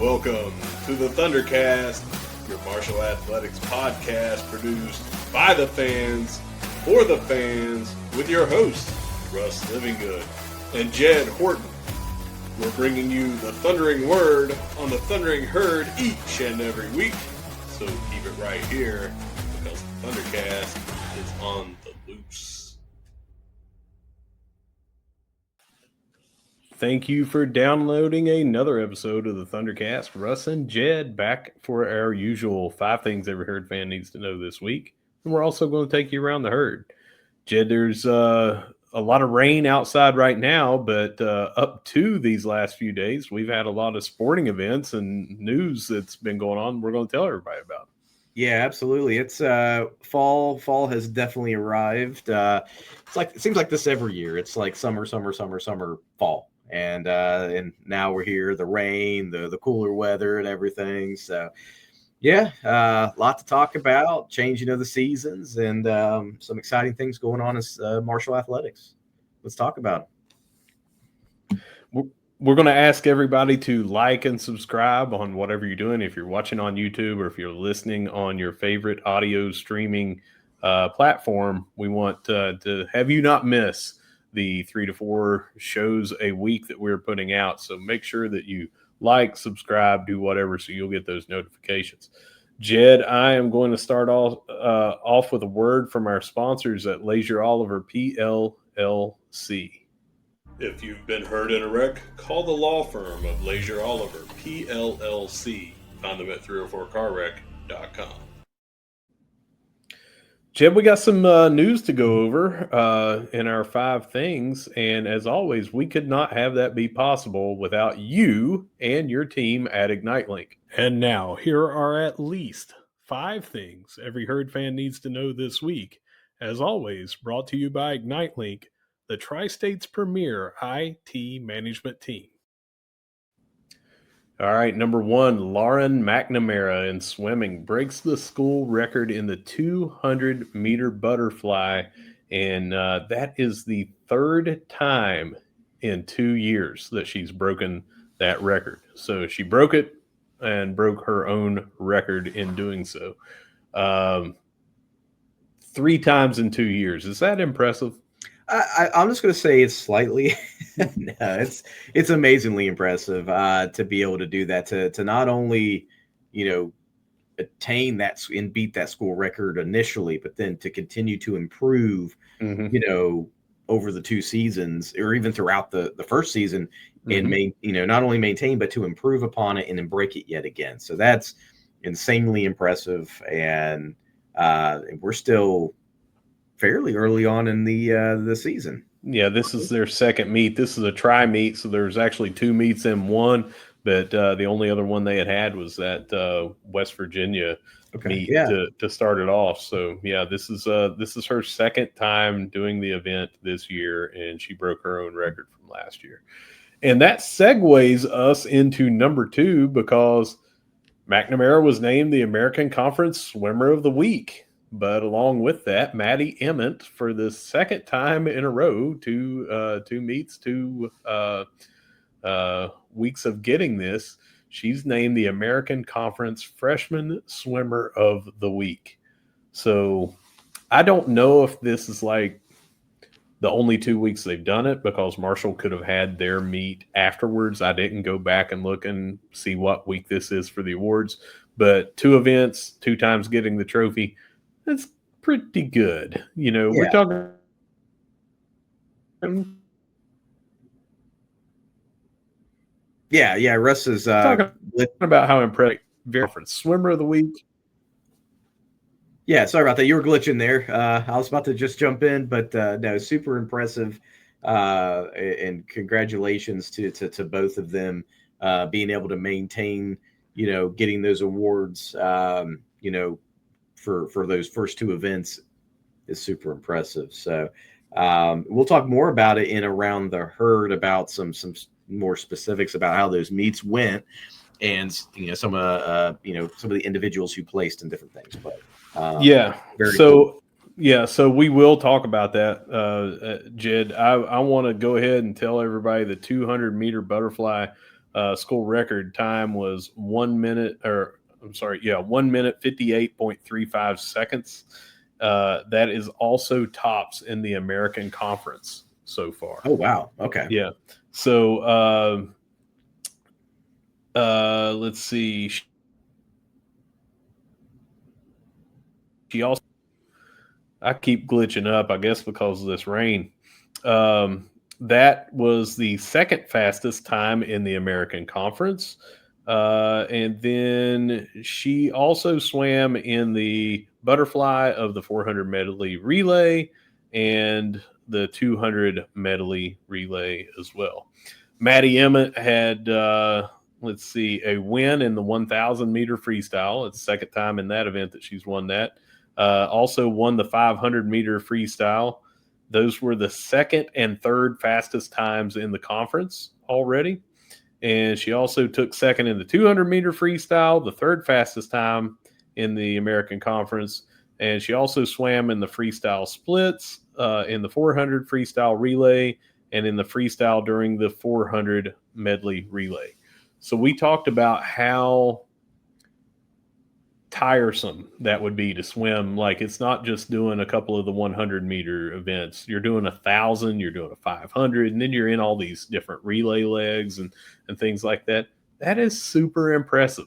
Welcome to the ThunderCast, your martial athletics podcast produced by the fans, for the fans, with your hosts, Russ Livingood and Jed Horton. We're bringing you the thundering word on the thundering herd each and every week, so keep it right here, because the ThunderCast is on the loose. Thank you for downloading another episode of the ThunderCast. Russ and Jed back for our usual 5 things every herd fan needs to know this week. And we're also going to take you around the herd. Jed, there's a lot of rain outside right now, but up to these last few days, we've had a lot of sporting events and news that's been going on. We're going to tell everybody about. Yeah, absolutely. It's fall. Fall has definitely arrived. It seems like this every year. It's like summer, fall. And now we're here, the rain, the cooler weather and everything. So, yeah, a lot to talk about, changing of the seasons and some exciting things going on in martial athletics. Let's talk about it. We're going to ask everybody to like and subscribe on whatever you're doing. If you're watching on YouTube or if you're listening on your favorite audio streaming platform, we want to have you not miss the 3 to 4 shows a week that we're putting out. So make sure that you like, subscribe, do whatever, so you'll get those notifications. Jed, I am going to start off with a word from our sponsors at Leasure Oliver PLLC. If you've been hurt in a wreck, call the law firm of Leasure Oliver PLLC. Find them at 304carwreck.com. Jed, we got some news to go over in our 5 things, and as always, we could not have that be possible without you and your team at ignite.link. And now, here are at least 5 things every herd fan needs to know this week. As always, brought to you by ignite.link, the Tri-State's premier IT management team. All right, number 1, Lauren McNamara in swimming breaks the school record in the 200-meter butterfly, and that is the 3rd time in 2 years that she's broken that record. So she broke it and broke her own record in doing so. 3 times in 2 years. Is that impressive? I'm just going to say it's slightly. No, it's amazingly impressive to be able to do that, to not only, attain that and beat that school record initially, but then to continue to improve, over the 2 seasons or even throughout the first season and not only maintain, but to improve upon it and then break it yet again. So that's insanely impressive. And we're still fairly early on in the season. Yeah, this is their second meet. This is a tri meet, so there's actually 2 meets in one, but the only other one they had was that West Virginia meet to start it off. So yeah, this is her second time doing the event this year, and she broke her own record from last year. And that segues us into number 2, because McNamara was named the American Conference Swimmer of the Week. But along with that, Maddie Emmett, for the 2nd time in a row, 2 meets, 2 weeks of getting this, she's named the American Conference Freshman Swimmer of the Week. So I don't know if this is like the only 2 weeks they've done it, because Marshall could have had their meet afterwards. I didn't go back and look and see what week this is for the awards. But 2 events, 2 times getting the trophy, that's pretty good. We're talking. Yeah. Russ is talking about how impressive. Conference Swimmer of the Week. Yeah, sorry about that. You were glitching there. I was about to just jump in, but no, super impressive. And congratulations to both of them being able to maintain, getting those awards, for those first 2 events is super impressive. So we'll talk more about it in Around the Herd, about some more specifics about how those meets went, and some of the individuals who placed in different things. But so we will talk about that, Jed. I want to go ahead and tell everybody the 200-meter butterfly School record time was 1 minute, 1 minute 58.35 seconds. That is also tops in the American Conference so far. Oh, wow. Okay. Yeah. So let's see. She also, I keep glitching up, I guess, because of this rain. That was the second fastest time in the American Conference. And then she also swam in the butterfly of the 400 medley relay and the 200 medley relay as well. Maddie Emmett had, let's see, a win in the 1,000 meter freestyle. It's the second time in that event that she's won that. Also won the 500 meter freestyle. Those were the second and third fastest times in the conference already. And she also took second in the 200 meter freestyle, the third fastest time in the American Conference. And she also swam in the freestyle splits, in the 400 freestyle relay, and in the freestyle during the 400 medley relay. So we talked about how tiresome that would be to swim. Like, it's not just doing a couple of the 100 meter events. You're doing 1,000, you're doing a 500, and then you're in all these different relay legs and things like that. That is super impressive.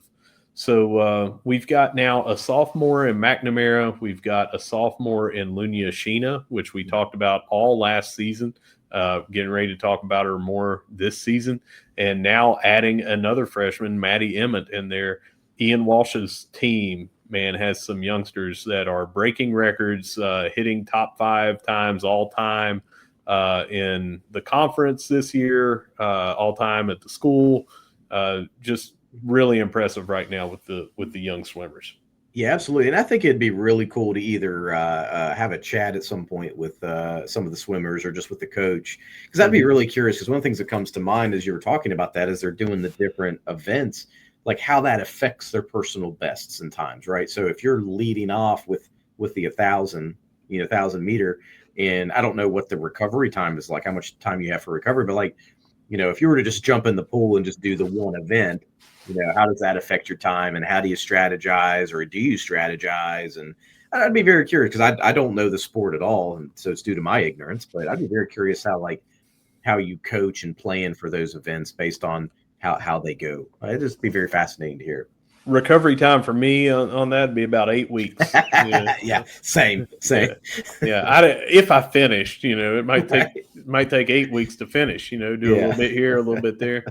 So we've got now a sophomore in McNamara. We've got a sophomore in Lunia Sheena, which we talked about all last season. Getting ready to talk about her more this season. And now adding another freshman, Maddie Emmett, in there. Ian Walsh's team, man, has some youngsters that are breaking records, hitting top 5 times all time in the conference this year, all time at the school. Just really impressive right now with the young swimmers. Yeah, absolutely. And I think it'd be really cool to either have a chat at some point with some of the swimmers or just with the coach, because I'd be really curious. Because one of the things that comes to mind as you were talking about that is they're doing the different events, like how that affects their personal bests and times, right? So if you're leading off with the 1,000, 1,000 meter, and I don't know what the recovery time is like, how much time you have for recovery, but like, if you were to just jump in the pool and just do the one event, how does that affect your time, and how do you strategize, or do you strategize? And I'd be very curious, because I don't know the sport at all, and so it's due to my ignorance. But I'd be very curious how you coach and plan for those events based on how they go. It'd just be very fascinating to hear. Recovery time for me on that would be about 8 weeks. Yeah, same. Yeah. If I finished, it might take 8 weeks to finish. Do a little bit here, a little bit there.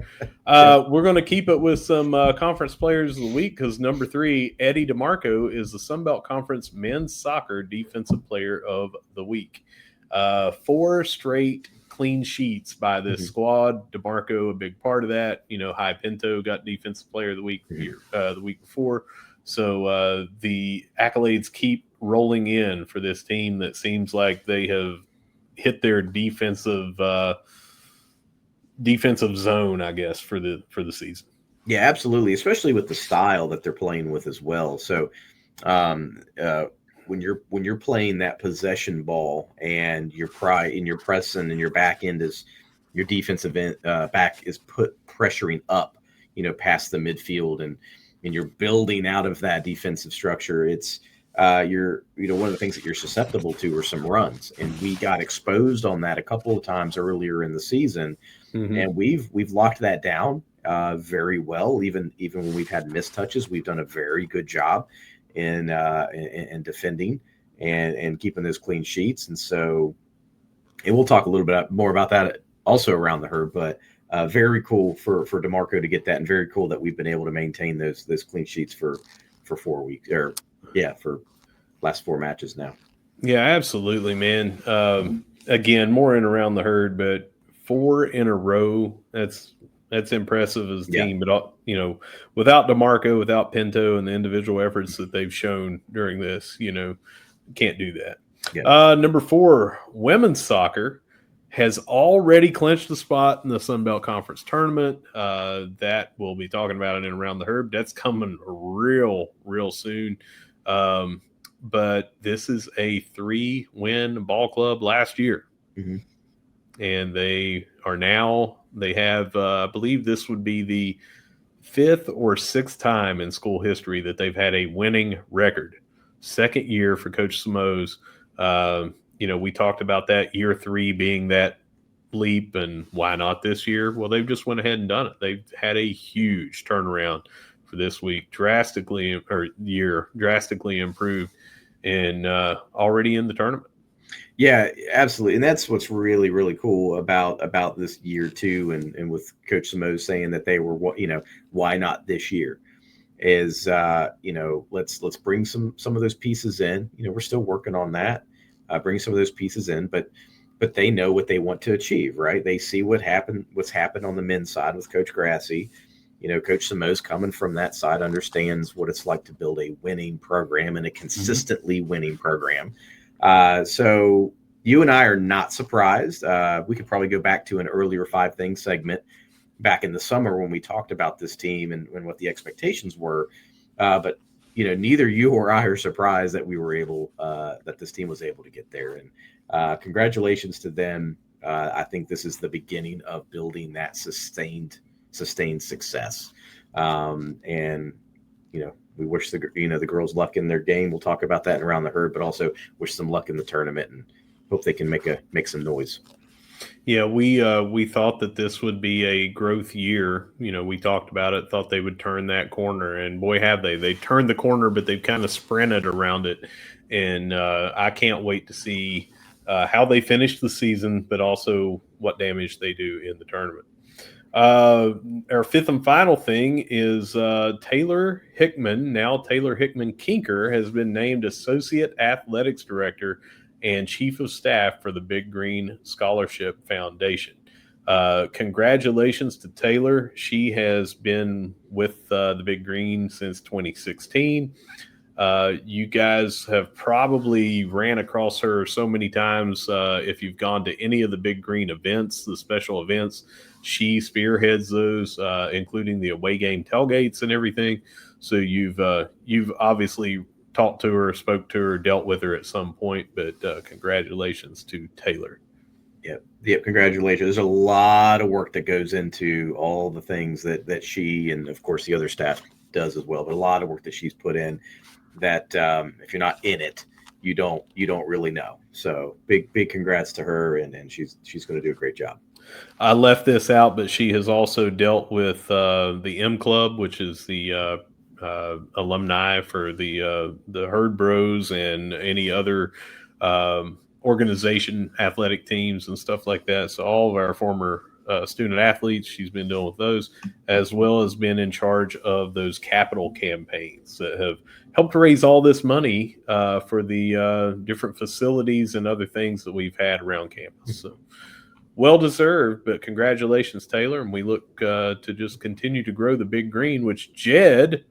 We're going to keep it with some conference players of the week, because number 3, Eddie DeMarco, is the Sun Belt Conference Men's Soccer Defensive Player of the Week. 4 straight clean sheets by this squad. DeMarco, a big part of that. High Pinto got Defensive Player of the Week the week before. So the accolades keep rolling in for this team that seems like they have hit their defensive zone, I guess, for the season. Yeah, absolutely, especially with the style that they're playing with as well. So when you're playing that possession ball, and your pressing, and your back end is your defensive back is pressuring up, past the midfield, and you're building out of that defensive structure. It's you're one of the things that you're susceptible to are some runs, and we got exposed on that a couple of times earlier in the season, and we've locked that down very well. Even when we've had missed touches, we've done a very good job in defending and keeping those clean sheets. And so, and we'll talk a little bit more about that also around the herd, but very cool for DeMarco to get that, and very cool that we've been able to maintain those clean sheets for 4 weeks, for last 4 matches now. Yeah, absolutely, man. Again, more in around the herd, but 4 in a row, that's impressive as a team. But without DeMarco, without Pinto, and the individual efforts that they've shown during this, can't do that. Yeah. Number 4, women's soccer has already clinched the spot in the Sun Belt Conference tournament. That we'll be talking about it in around the herd. That's coming real soon. But this is a 3-win ball club last year. and they have, I believe this would be the 5th or 6th time in school history that they've had a winning record. Second year for Coach Simoes. We talked about that year 3 being that leap, and why not this year? Well, they've just went ahead and done it. They've had a huge turnaround for this week, drastically improved, and already in the tournament. Yeah, absolutely. And that's what's really, really cool about this year too. And with Coach Simoes saying that they were, why not this year is, let's bring some of those pieces in. We're still working on that, bring some of those pieces in, but they know what they want to achieve, right? They see what's happened on the men's side with Coach Grassi. Coach Simoes coming from that side understands what it's like to build a winning program and a consistently winning program. So you and I are not surprised. We could probably go back to an earlier 5 Things segment back in the summer when we talked about this team and what the expectations were. But neither you or I are surprised that we were that this team was able to get there. And congratulations to them. I think this is the beginning of building that sustained success. We wish the girls luck in their game. We'll talk about that in Around the Herd, but also wish them luck in the tournament and hope they can make some noise. Yeah, we thought that this would be a growth year. We talked about it, thought they would turn that corner, and boy, have they. They turned the corner, but they've kind of sprinted around it. And I can't wait to see how they finish the season, but also what damage they do in the tournament. Our 5th and final thing is Taylor Hickman. Now Taylor Hickman Kinker has been named Associate Athletics Director and Chief of Staff for the Big Green Scholarship Foundation. Congratulations to Taylor. She has been with the Big Green since 2016. You guys have probably ran across her so many times. If you've gone to any of the Big Green events, the special events, she spearheads those, including the away game tailgates and everything. So you've obviously talked to her, spoke to her, dealt with her at some point. But congratulations to Taylor. Yep. Congratulations. There's a lot of work that goes into all the things that she and of course the other staff does as well. But a lot of work that she's put in that if you're not in it, you don't really know. So big congrats to her, and she's going to do a great job. I left this out, but she has also dealt with the M Club, which is the alumni for the Herd Bros and any other organization, athletic teams and stuff like that. So all of our former student athletes, she's been dealing with those, as well as been in charge of those capital campaigns that have helped raise all this money for the different facilities and other things that we've had around campus. So well deserved, but congratulations, Taylor. And we look to just continue to grow the Big Green, which Jed,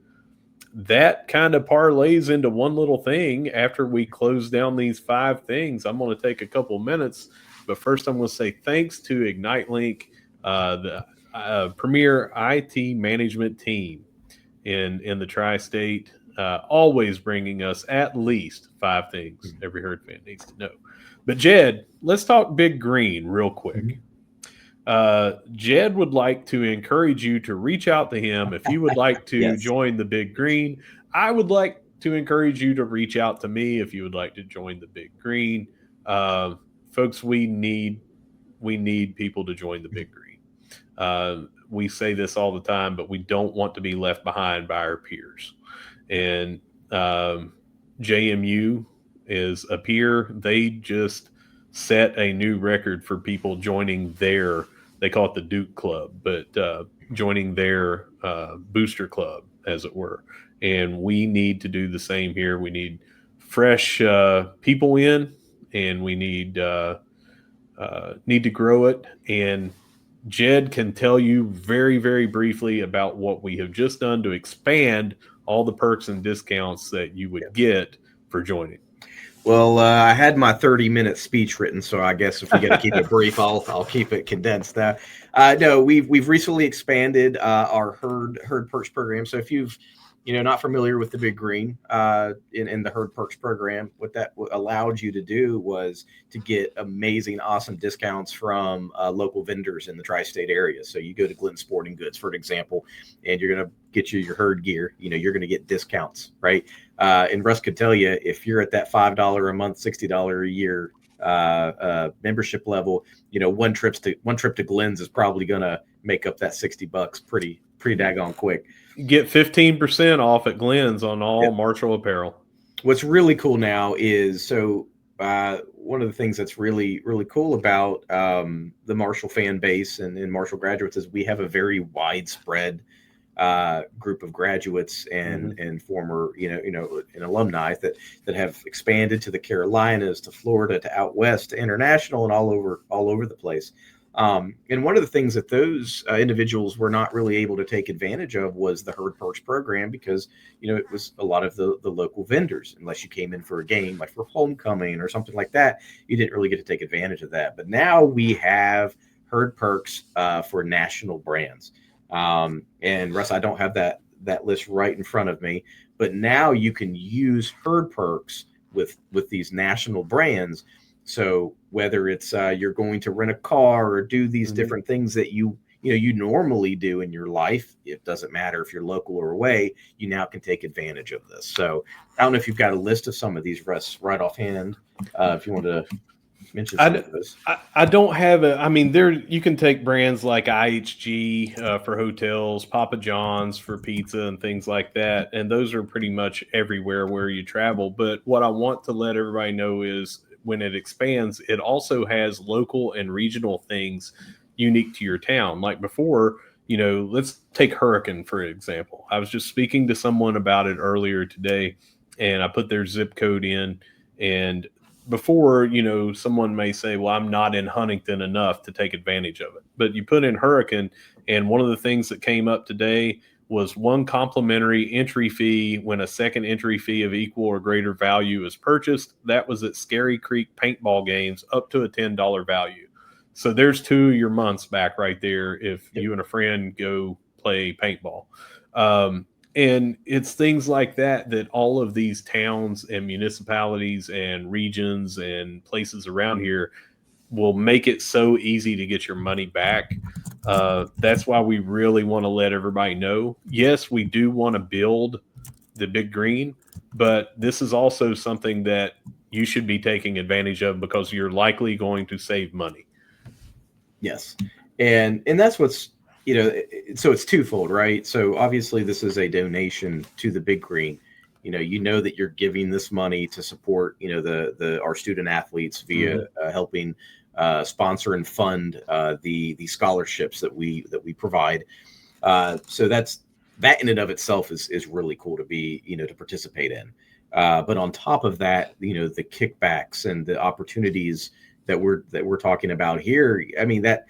that kind of parlays into one little thing. After we close down these 5 things, I'm going to take a couple minutes, but first I'm going to say thanks to ignite.link, the premier IT management team in the tri-state, always bringing us at least 5 things every Herd fan needs to know. But Jed, let's talk Big Green real quick. Jed would like to encourage you to reach out to him if you would like to Yes. join the Big Green. I would like to encourage you to reach out to me if you would like to join the Big Green. Folks, we need people to join the Big Green. We say this all the time, but we don't want to be left behind by our peers. And JMU is a peer. They just set a new record for people joining they call it the Duke Club, but joining their booster club, as it were. And we need to do the same here. We need fresh people in, and we need to grow it. And Jed can tell you very, very briefly about what we have just done to expand all the perks and discounts that you would get for joining. Well, I had my 30-minute speech written, so I guess if we got to keep it brief, I'll keep it condensed. No, we've recently expanded our herd perks program. So if you've not familiar with the Big Green in the Herd Perks program, what that allowed you to do was to get amazing, awesome discounts from local vendors in the tri-state area. So you go to Glenn Sporting Goods, for an example, and you're going to get your herd gear. You're going to get discounts, right? And Russ could tell you, if you're at that $5 a month, $60 a year membership level, one trip to Glenn's is probably going to make up that $60 pretty daggone quick. Get 15% off at Glenn's on all Marshall apparel. What's really cool now is one of the things that's really, really cool about the Marshall fan base and Marshall graduates is we have a very widespread group of graduates and former, and alumni that have expanded to the Carolinas, to Florida, to out west, to international, and all over the place. And one of the things that those individuals were not really able to take advantage of was the Herd Perks program, because it was a lot of the local vendors. Unless you came in for a game, like for homecoming or something like that, you didn't really get to take advantage of that. But now we have Herd Perks for national brands. And Russ, I don't have that list right in front of me, but now you can use Herd Perks with these national brands. So whether it's you're going to rent a car or do these different things that you normally do in your life, it doesn't matter if you're local or away, you now can take advantage of this. So I don't know if you've got a list of some of these, Russ, right offhand, if you want to mention some of those. I don't have a. I mean, you can take brands like IHG for hotels, Papa John's for pizza and things like that, and those are pretty much everywhere where you travel. But what I want to let everybody know is, when it expands, it also has local and regional things unique to your town. Like before, let's take Hurricane, for example. I was just speaking to someone about it earlier today, and I put their zip code in. And before, someone may say, well, I'm not in Huntington enough to take advantage of it. But you put in Hurricane, and one of the things that came up today was one complimentary entry fee when a second entry fee of equal or greater value is purchased. That was at Scary Creek paintball games, up to a $10 value. So there's 2 of your months back right there if you and a friend go play paintball. And it's things like that all of these towns and municipalities and regions and places around here will make it so easy to get your money back. That's why we really want to let everybody know. Yes, we do want to build the Big Green, but this is also something that you should be taking advantage of, because you're likely going to save money. Yes. And that's what's, so it's twofold, right? So obviously this is a donation to the Big Green. That you're giving this money to support, our student athletes via helping sponsor and fund the scholarships that we provide. So that in and of itself is really cool to be, to participate in. But on top of that, the kickbacks and the opportunities that we're talking about here, I mean, that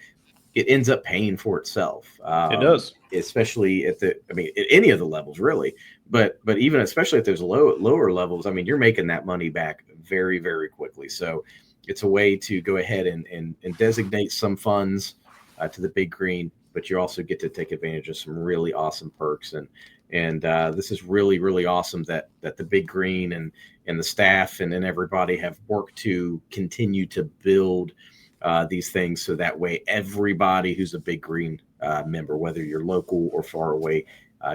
it ends up paying for itself. It does, especially at any of the levels, really. But even especially at those lower levels, I mean, you're making that money back very, very quickly. So it's a way to go ahead and designate some funds to the Big Green, but you also get to take advantage of some really awesome perks. And this is really, really awesome that the Big Green and the staff and everybody have worked to continue to build these things, so that way everybody who's a Big Green member, whether you're local or far away,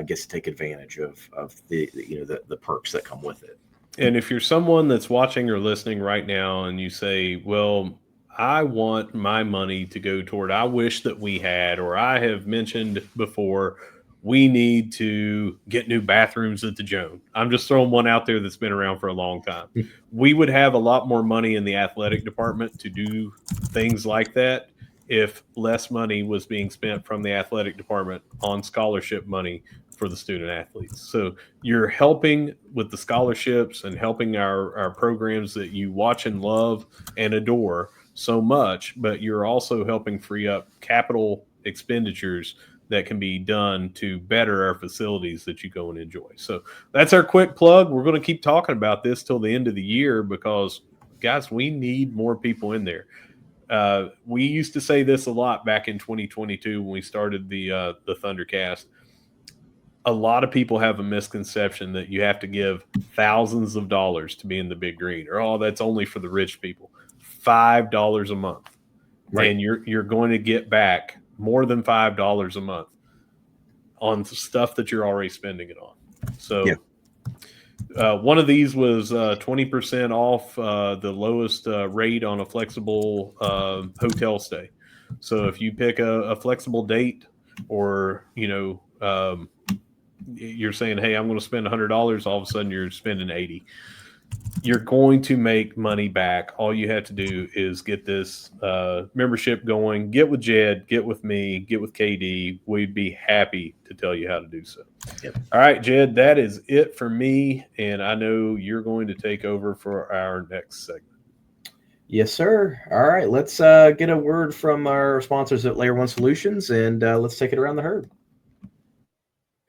gets to take advantage of the perks that come with it. And if you're someone that's watching or listening right now and you say, well, I want my money to go toward, I wish that we had, or I have mentioned before, we need to get new bathrooms at the Joan. I'm just throwing one out there that's been around for a long time. We would have a lot more money in the athletic department to do things like that if less money was being spent from the athletic department on scholarship money for the student athletes. So you're helping with the scholarships and helping our programs that you watch and love and adore so much, but you're also helping free up capital expenditures that can be done to better our facilities that you go and enjoy. So that's our quick plug. We're going to keep talking about this till the end of the year, because guys, we need more people in there. We used to say this a lot back in 2022 when we started the ThunderCast. a lot of people have a misconception that you have to give thousands of dollars to be in the big green, or oh, that's only for the rich people. $5 a month, Right. and you're going to get back more than $5 a month on stuff that you're already spending it on. Yeah. So one of these was 20% off the lowest rate on a flexible hotel stay. So if you pick a flexible date, or you're saying, hey, I'm going to spend $100, all of a sudden you're spending 80. You're going to make money back. All you have to do is get this membership going. Get with Jed, get with me, get with KD. We'd be happy to tell you how to do so. Yep. All right, Jed, that is it for me. And I know you're going to take over for our next segment. Yes, sir. All right, let's get a word from our sponsors at Layer One Solutions, and let's take it around the herd.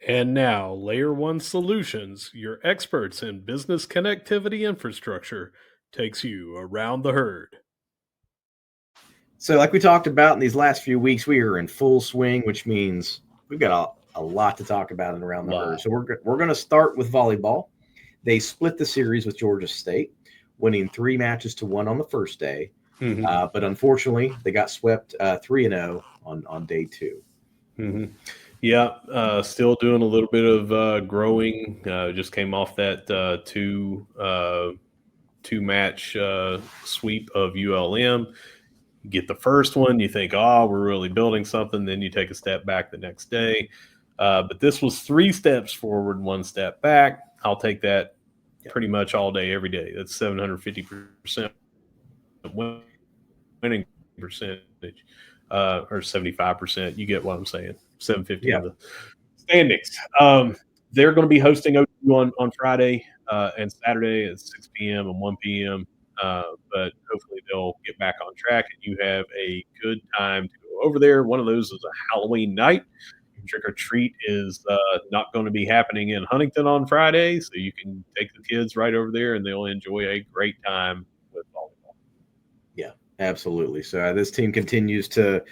And now, Layer One Solutions, your experts in business connectivity infrastructure, takes you around the herd. So, like we talked about in these last few weeks, we are in full swing, which means we've got a lot to talk about in around the herd. So we're going to start with volleyball. They split the series with Georgia State, winning 3 matches to 1 on the first day. Mm-hmm. But unfortunately, they got swept 3-0 on day 2. Mm-hmm. Yeah, still doing a little bit of growing. Just came off that two match sweep of ULM. You get the first one, you think, oh, we're really building something. Then you take a step back the next day. But this was 3 steps forward, 1 step back. I'll take that pretty much all day, every day. That's 750% winning percentage, or 75%. You get what I'm saying. 750 on the standings. They're going to be hosting OU on Friday and Saturday at 6 p.m. and 1 p.m. But hopefully they'll get back on track and you have a good time to go over there. One of those is a Halloween night. Trick or treat is not going to be happening in Huntington on Friday, so you can take the kids right over there and they'll enjoy a great time with volleyball. Yeah, absolutely. So this team continues to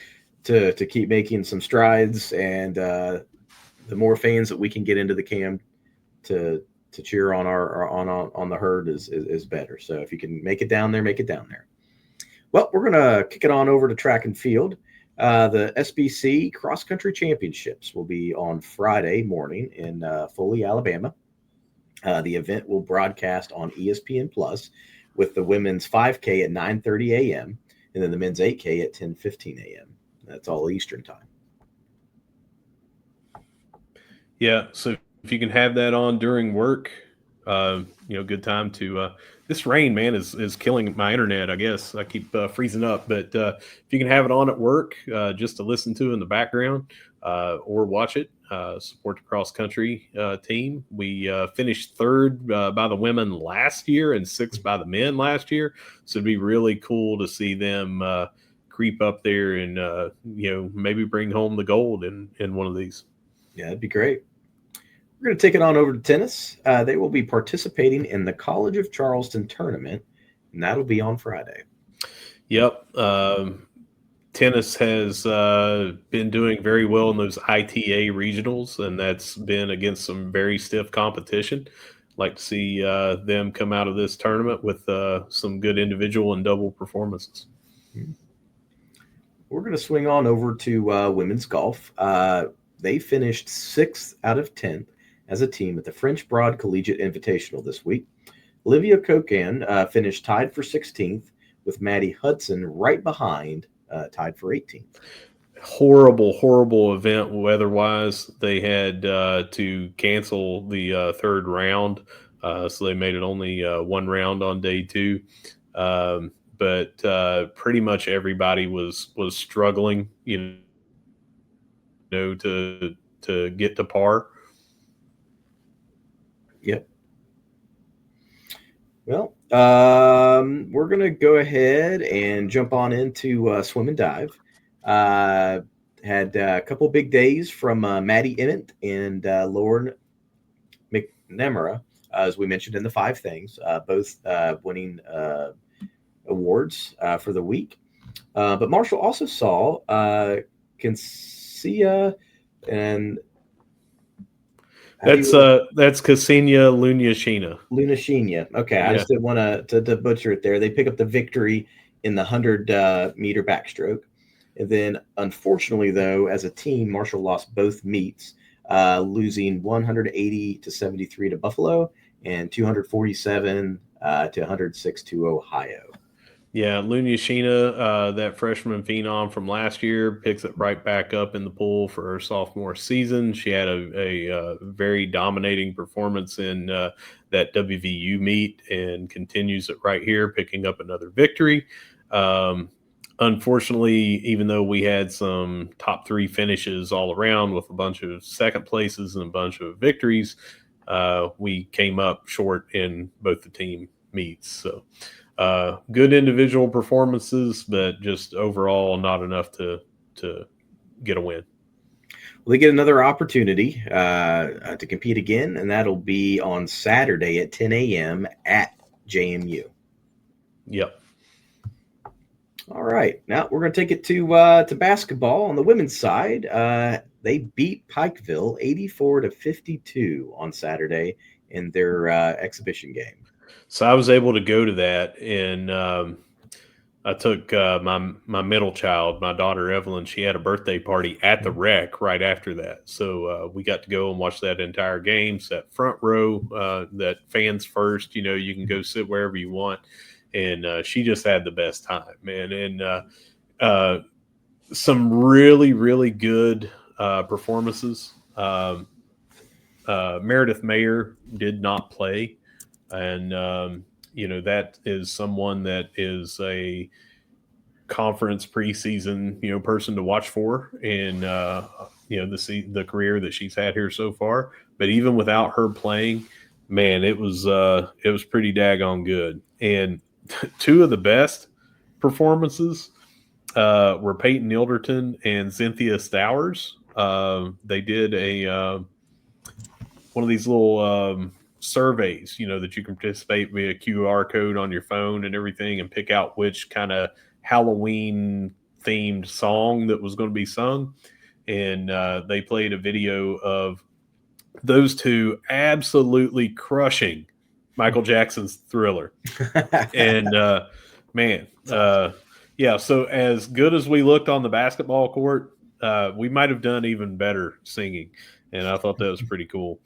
keep making some strides, and the more fans that we can get into the cam to cheer on on the herd is better. So if you can make it down there, make it down there. Well, we're gonna kick it on over to track and field. The SBC Cross Country Championships will be on Friday morning in Foley, Alabama. The event will broadcast on ESPN Plus, with the women's 5K at 9:30 a.m. and then the men's 8K at 10:15 a.m. That's all Eastern time. Yeah, so if you can have that on during work, good time to. This rain, man, is killing my internet. I guess I keep freezing up, but if you can have it on at work, just to listen to in the background, or watch it, support the cross country team. We finished 3rd by the women last year and 6th by the men last year, so it'd be really cool to see them creep up there and maybe bring home the gold in one of these. Yeah, that'd be great. We're going to take it on over to tennis. They will be participating in the College of Charleston tournament, and that'll be on Friday. Yep. Tennis has been doing very well in those ITA regionals, and that's been against some very stiff competition. Like to see them come out of this tournament with some good individual and double performances. We're going to swing on over to women's golf. They finished 6th out of 10th as a team at the French Broad Collegiate Invitational this week. Olivia Kokan finished tied for 16th, with Maddie Hudson right behind, tied for 18th. Horrible event weather-wise. They had to cancel the 3rd round, so they made it only 1 round on day 2. But pretty much everybody was struggling, to get to par. Yep. Well, we're going to go ahead and jump on into swim and dive. Had a couple big days from Maddie Emmett and Lauren McNamara, as we mentioned in the 5 things, both winning awards for the week. But Marshall also saw Kinsia and That's Ksenia Lunyashina. Lunashina. Okay, I Yeah. just didn't want to butcher it there. They pick up the victory in the 100 meter backstroke. And then, unfortunately, though, as a team, Marshall lost both meets, losing 180 to 73 to Buffalo and 247 to 106 to Ohio. Yeah, Lunyashina, that freshman phenom from last year, picks it right back up in the pool for her sophomore season. She had a very dominating performance in that WVU meet and continues it right here, picking up another victory. Unfortunately, even though we had some top 3 finishes all around with a bunch of second places and a bunch of victories, we came up short in both the team meets. So good individual performances, but just overall not enough to get a win. Well, they get another opportunity to compete again, and that'll be on Saturday at 10 a.m. at JMU. Yep. All right, now we're going to take it to basketball on the women's side. They beat Pikeville 84 to 52 on Saturday in their exhibition game. So I was able to go to that, and I took my middle child, my daughter Evelyn. She had a birthday party at the rec right after that, so we got to go and watch that entire game. That front row, that fans first. You can go sit wherever you want, and she just had the best time, man. And some really, really good performances. Meredith Mayer did not play, and that is someone that is a conference preseason person to watch for, and the career that she's had here so far. But even without her playing, man, it was pretty daggone good. And 2 of the best performances were Peyton Ilderton and Cynthia Stowers. They did a one of these little surveys, that you can participate via QR code on your phone and everything, and pick out which kind of Halloween themed song that was going to be sung. And they played a video of those 2 absolutely crushing Michael Jackson's Thriller. And man, yeah. So as good as we looked on the basketball court, we might have done even better singing, and I thought that was pretty cool.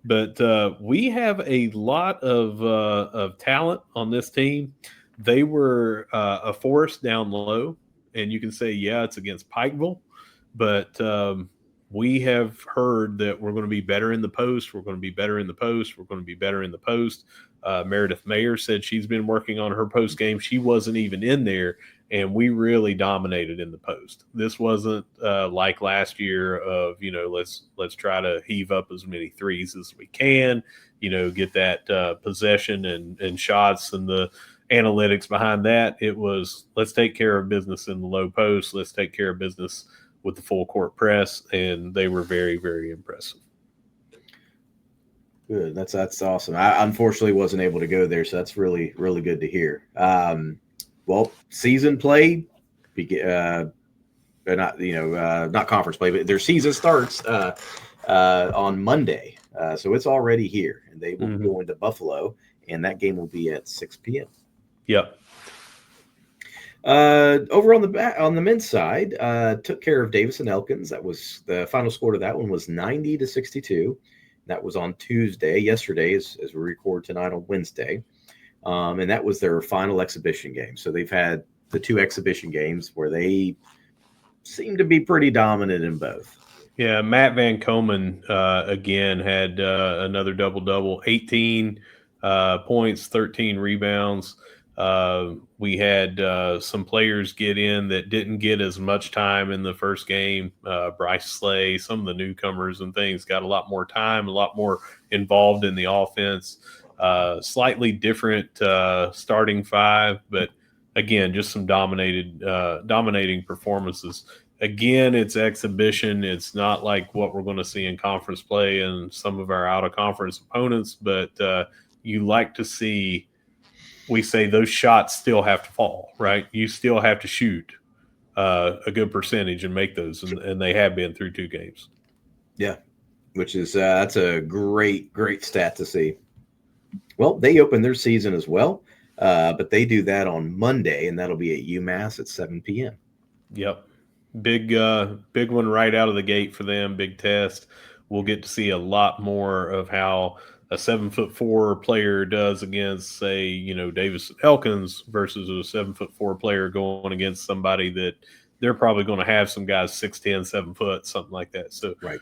But we have a lot of talent on this team. They were a force down low, and you can say, yeah, it's against Pikeville, but we have heard that we're going to be better in the post. We're going to be better in the post. We're going to be better in the post. Meredith Mayer said she's been working on her post game. She wasn't even in there, and we really dominated in the post. This wasn't like last year of, let's try to heave up as many threes as we can, get that possession and shots and the analytics behind that. It was, let's take care of business in the low post. Let's take care of business with the full court press, and they were very, very impressive. Good. That's awesome. I unfortunately wasn't able to go there, so that's really, really good to hear. Well, season play, not conference play, but their season starts on Monday, so it's already here, and they will be going to Buffalo, and that game will be at 6 p.m. Yep. Over on the men's side, took care of Davis and Elkins. That was the final score to that one was 90 to 62. That was on Tuesday. Yesterday, as we record tonight on Wednesday, and that was their final exhibition game. So they've had the 2 exhibition games where they seem to be pretty dominant in both. Yeah, Matt Van Komen again had another double-double, 18 points, 13 rebounds. We had some players get in that didn't get as much time in the first game. Bryce Slay, some of the newcomers and things got a lot more time, a lot more involved in the offense. Slightly different starting 5, but again, just some dominating performances. Again, it's exhibition. It's not like what we're going to see in conference play and some of our out-of-conference opponents, but you like to see, we say those shots still have to fall, right? You still have to shoot a good percentage and make those, and they have been through 2 games. Yeah. which is that's a great stat to see. Well, they open their season as well, but they do that on Monday, and that'll be at UMass at 7 p.m. Yep. Big one right out of the gate for them. Big test. We'll get to see a lot more of how a 7'4" player does against, say, Davis Elkins versus a 7'4" player going against somebody that they're probably going to have some guys 6'10", 7 foot, something like that. So Right.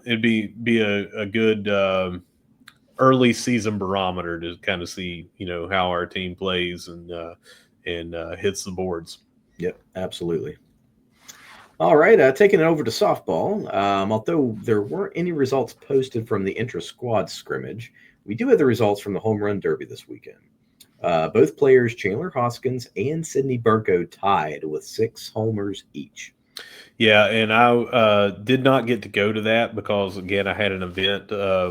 it'd be a good early season barometer to kind of see how our team plays and hits the boards. Yep, absolutely. All right, taking it over to softball. Although there weren't any results posted from the intra-squad scrimmage, we do have the results from the home run derby this weekend. Both players, Chandler Hoskins and Sidney Burko, tied with 6 homers each. Yeah, and I did not get to go to that because, again, I had an event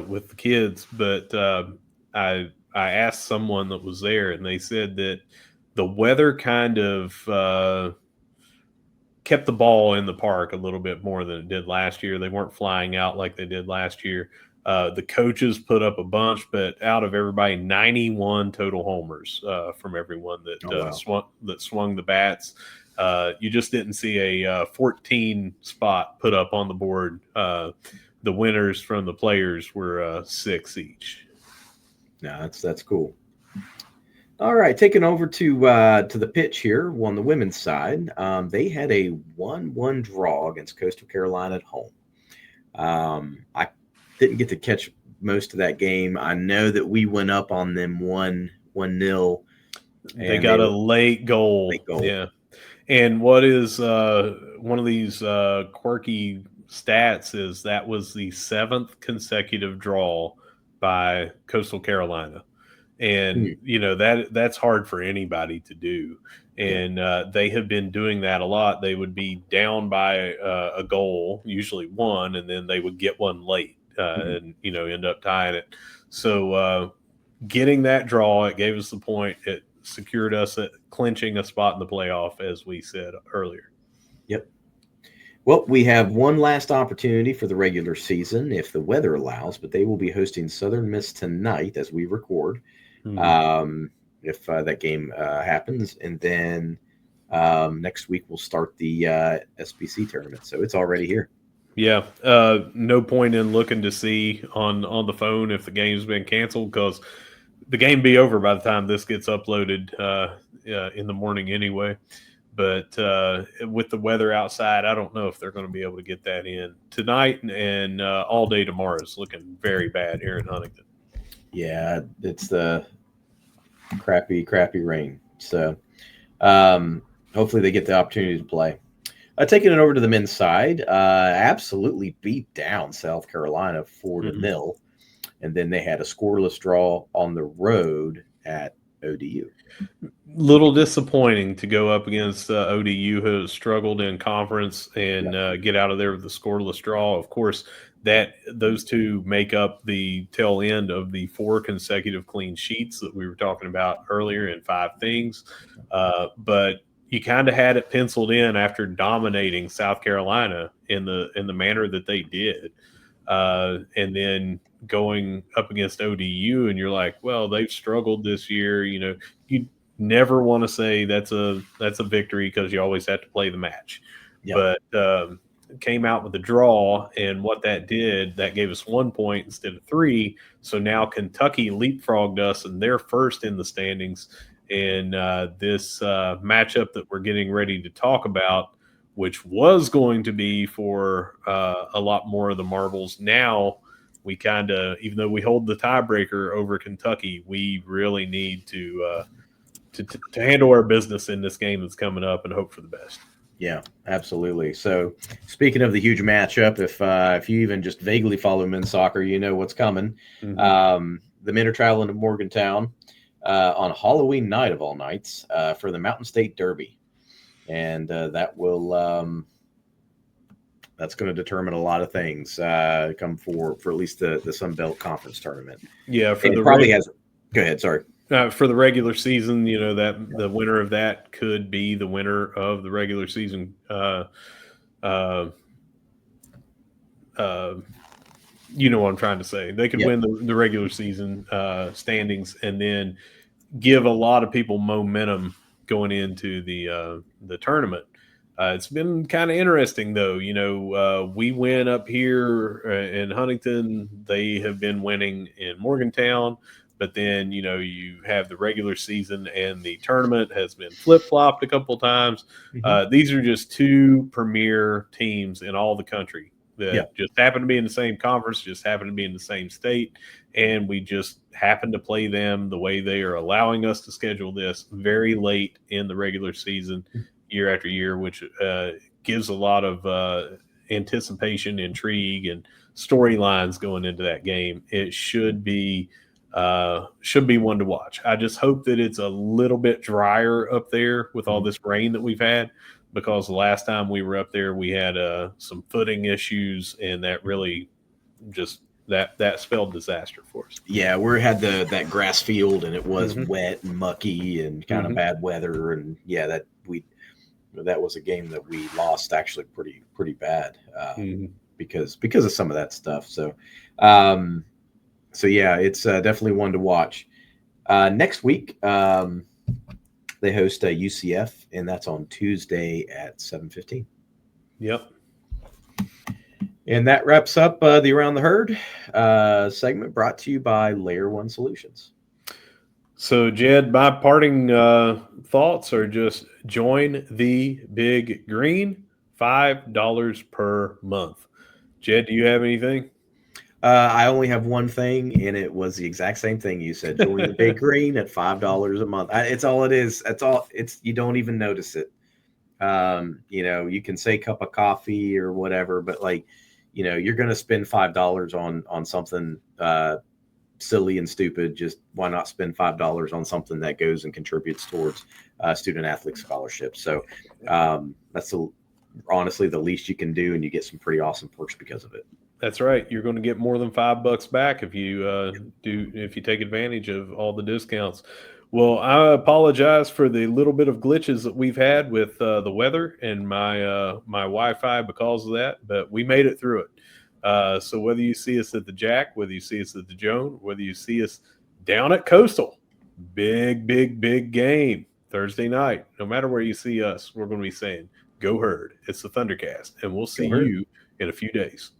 with the kids. But I asked someone that was there, and they said that the weather kind of kept the ball in the park a little bit more than it did last year. They weren't flying out like they did last year. The coaches put up a bunch, but out of everybody, 91 total homers from everyone that swung the bats. You just didn't see a 14 spot put up on the board. The winners from the players were 6 each. No, that's cool. All right, taking over to the pitch here on the women's side. They had a 1-1 draw against Coastal Carolina at home. I didn't get to catch most of that game. I know that we went up on them 1-0. They got a late goal. Yeah. And what is one of these quirky stats is that was the 7th consecutive draw by Coastal Carolina. And, that's hard for anybody to do. And they have been doing that a lot. They would be down by a goal, usually one, and then they would get one late and, end up tying it. So getting that draw, it gave us the point. It secured us at clinching a spot in the playoff, as we said earlier. Yep. Well, we have one last opportunity for the regular season if the weather allows, but they will be hosting Southern Miss tonight as we record. If that game happens, and then next week we'll start the SBC tournament. So it's already here. Yeah, no point in looking to see on the phone if the game's been canceled, because the game be over by the time this gets uploaded in the morning anyway. But with the weather outside, I don't know if they're going to be able to get that in tonight, and all day tomorrow is looking very bad here in Huntington. Yeah, it's the crappy rain. So hopefully they get the opportunity to play. Taking it over to the men's side, absolutely beat down South Carolina 4-0. And then they had a scoreless draw on the road at ODU. Little disappointing to go up against ODU, who has struggled in conference, and get out of there with the scoreless draw. Of course, those two make up the tail end of the 4 consecutive clean sheets that we were talking about earlier in 5 things. But you kind of had it penciled in after dominating South Carolina in the manner that they did, and then going up against ODU, and you're like, well, they've struggled this year. You never want to say that's a victory, because you always have to play the match. Yep. But came out with a draw, and what that did, that gave us 1 point instead of 3. So now Kentucky leapfrogged us, and they're first in the standings. And this matchup that we're getting ready to talk about, which was going to be for a lot more of the marbles, now we kind of, even though we hold the tiebreaker over Kentucky, we really need to handle our business in this game that's coming up and hope for the best. Yeah, absolutely. So speaking of the huge matchup, if you even just vaguely follow men's soccer, you know what's coming. The men are traveling to Morgantown on Halloween night of all nights for the Mountain State Derby. And that will that's going to determine a lot of things come for at least the Sun Belt Conference tournament. Yeah, for the probably has. Go ahead. Sorry. For the regular season, that the winner of that could be the winner of the regular season You know what I'm trying to say. They could Yep. win the regular season standings and then give a lot of people momentum going into the tournament. It's been kind of interesting, though. We win up here in Huntington. They have been winning in Morgantown, but then you have the regular season and the tournament has been flip flopped a couple of times. These are just two premier teams in all the country that just happen to be in the same conference, just happen to be in the same state, and we just happen to play them the way they are allowing us to schedule this very late in the regular season year after year, which gives a lot of anticipation, intrigue, and storylines going into that game. It should be one to watch. I just hope that it's a little bit drier up there with all this rain that we've had, because the last time we were up there, we had some footing issues, and that really just that spelled disaster for us. Yeah, we had that grass field, and it was wet and mucky and kind of bad weather, and that was a game that we lost actually pretty bad because of some of that stuff. So, yeah, it's definitely one to watch. Next week, they host UCF, and that's on Tuesday at 7:15. Yep. And that wraps up the Around the Herd segment, brought to you by Layer 1 Solutions. So, Jed, my parting thoughts are just join the Big Green, $5 per month. Jed, do you have anything? I only have one thing, and it was the exact same thing you said. Join the Big Green at $5 a month. It's all it is. That's all. You don't even notice it. You can say cup of coffee or whatever, but you're going to spend $5 on something silly and stupid. Just why not spend $5 on something that goes and contributes towards student athlete scholarships? So that's honestly the least you can do, and you get some pretty awesome perks because of it. That's right. You're going to get more than $5 back if you take advantage of all the discounts. Well, I apologize for the little bit of glitches that we've had with the weather and my Wi-Fi because of that, but we made it through it. So whether you see us at the Jack, whether you see us at the Joan, whether you see us down at Coastal, big game Thursday night. No matter where you see us, we're going to be saying, "Go Herd!" It's the ThunderCast, and we'll see you in a few days.